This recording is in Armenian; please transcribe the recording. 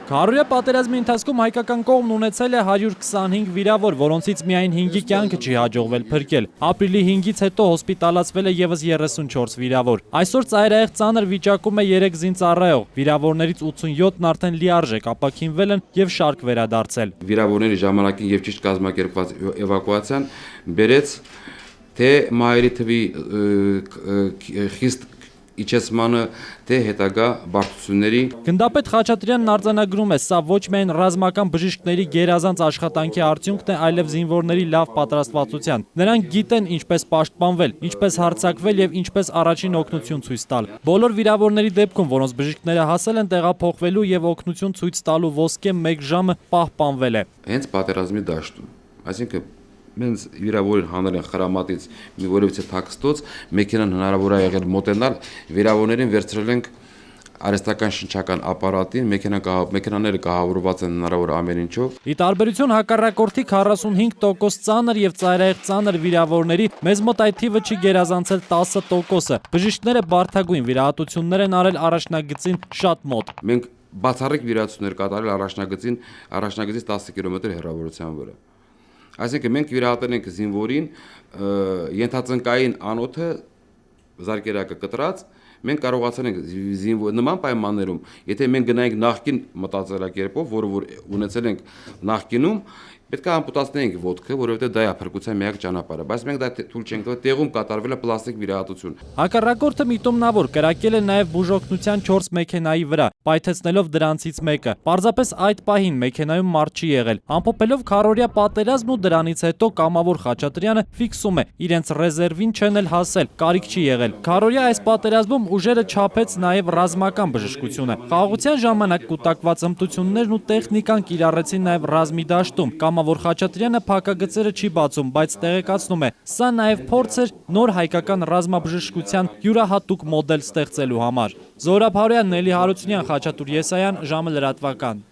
Քարորիա պատերազմի ընթացքում հայկական կողմն ունեցել է 125 վիրավոր, որոնցից միայն 5-ի կյանքը չի հաջողվել փրկել։ Ապրիլի 5-ից հետո հոսպիտալացվել է եւս 34 վիրավոր։ Այսօր ծայրահեղ ծանր վիճակում է 3 զինծառայող։ Վիրավորներից 87-ն արդեն լիարժեք ապաքինվել են եւ շարք վերադարձել։ Վիրավորների ժամանակին եւ ճիշտ կազմակերպված էվակուացիան բերեց թե մայրի թվի խիստ իջեցմանը, թե հետագա բարդությունների։ Գնդապետ Խաչատրյանն արձանագրում է, սա ոչ միայն ռազմական բժիշկների գերազանց աշխատանքի արդյունքն է, այլև զինվորների լավ պատրաստվածության։ Նրանք գիտեն ինչպես պաշտպանվել, ինչպես հարձակվել եւ ինչպես առաջին օգնություն ցույց տալ։ Բոլոր վիրավորների դեպքում, որոնց բժիշկները հասել են տեղափոխվելու եւ օգնություն ցույց տալու ոսկե 1 ժամը պահպանվել է։ Հենց պատերազմի դաշտում, այսինքն մենք վիրավորին հանել են խրամատից մի որևիցե թաքստոց, մեքենան հնարավոր է եղել մոտենալ, վիրավորներին վերցրել ենք արհեստական շնչական ապարատին, մեքենաները կահավորված են հնարավոր ամեն ինչով։ Ի տարբերություն հակառակորդի 45% ծանր եւ ծայրահեղ ծանր վիրավորների, մեզ մոտ այդ թիվը չի գերազանցել 10%-ը։ Բժիշկները բարդագույն վիրահատություններ են արել առաջնագծին շատ մոտ։ Մենք բացառիկ վիրահատություններ կատարել առաջնագծից 10 կիլոմետր հեռավորության վրա։ Այսինքն մենք վիրահատել ենք զինվորին ենթածնկային անոթը զարկերակը կտրած, մենք կարողացել ենք նման պայմաններում, եթե մենք գնայինք նախկին մտածելակերպով, որ ունեցել ենք նախկինում, պետք է ամպուտացնեինք ոտքը, որովհետև դա է փրկության միակ ճանապարհը, բայց մենք դա թույլ չենք տվել, տեղում կատարվել է պլաստիկ վիրահատություն։ Հակառակորդը միտումնավոր կրակել է նաև բուժօգնության 4 մեքենայի վրա, պայթեցնելով դրանցից մեկը։ Պարզապես այդ պահին մեքենայում մարդ չի եղել։ Ամփոփելով քարորիա պատերազմն ու դրանից հետո կամավոր Խաչատրյանը ֆիքսում է, իրենց ռեզերվին չեն էլ հասել, կարիք չի եղել։ Քարորիա այս պատերազմում ուժերը չափեց նաև ռազմական բժշկությունը։ Խաղաղության ժամանակ կուտակված հմտություններն ու տեխնիկան կիրառեցին նաև ռազմի դաշտում։ Կամավոր Խաչատրյանը փակագծերը չի բացում, բայց տեղեկացնում է, սա նաև փորձ էր նոր հայկական ռազմաբժշկության յուրահատուկ մոդել ստեղծելու համար։ Զորապ Հարոյան, Նելի Հարությունյան, Խաչատուր Եսայան, ժամը լրատվական։